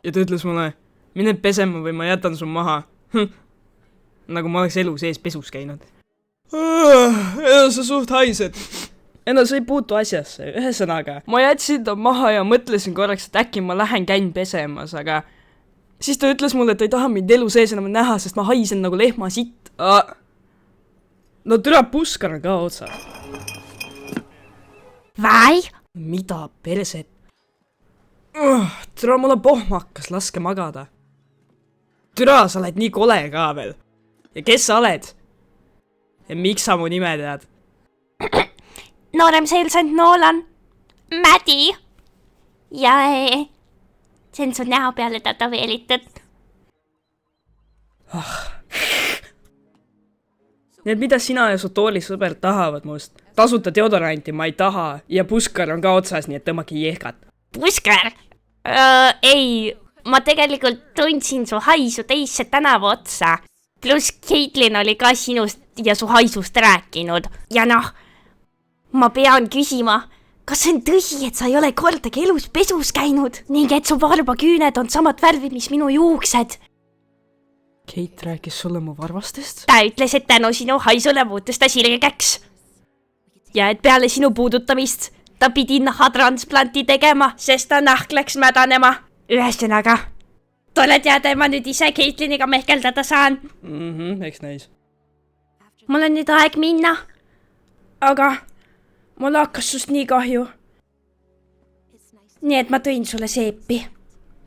ja ta ütles mulle, mine pesema või ma jätan su maha. Nagu ma oleks elu sees pesus käinud. Sa suht haised. Sa ei puutu asjasse, ühesõnaga. Ma jätsin ta maha ja mõtlesin korraks, et äkki ma lähen käin pesemas, aga siis ta ütles mulle, et ta ei taha mind elu sees enam näha, sest ma haisen nagu lehma sitt. No türa Puskar on ka otsa. Vai? Mida perset? Türa, mulle pohmakas, laske magada. Türa, sa oled nii kole ka veel. Ja kes sa oled? Ja miks sa mu nime tead? Noorem seltsant Nolan. Mädi. Ja see on su näo peale tätoveeritud. Nii et mida sina ja su toolisõber tahavad must? Tasuta deodoranti ma ei taha ja Puskar on ka otsas, nii et tõmmake jehkat. Puskar? Ei, ma tegelikult tundsin su haisu teisse tänava otsa. Plus Caitlin oli ka sinust ja su haisust rääkinud. Ja noh, ma pean küsima, kas see on tõsi, et sa ei ole kordagi elus pesus käinud ning et su varbaküüned on samad värvid, mis minu juuksed? Kate rääkis sulle mu varvastest? Ta ütles, et tänu sinu haisule muutus ta sirgeks. Ja et peale sinu puudutamist ta pidi nahatransplanti tegema, sest ta nahk läks mädanema. Ühesõnaga, tule teada, ma nüüd ise Caitliniga mehkeldada saan. Eks näis. Mul on nüüd aeg minna. Aga mul hakkas sust nii kahju. Nii et ma tõin sulle seepi.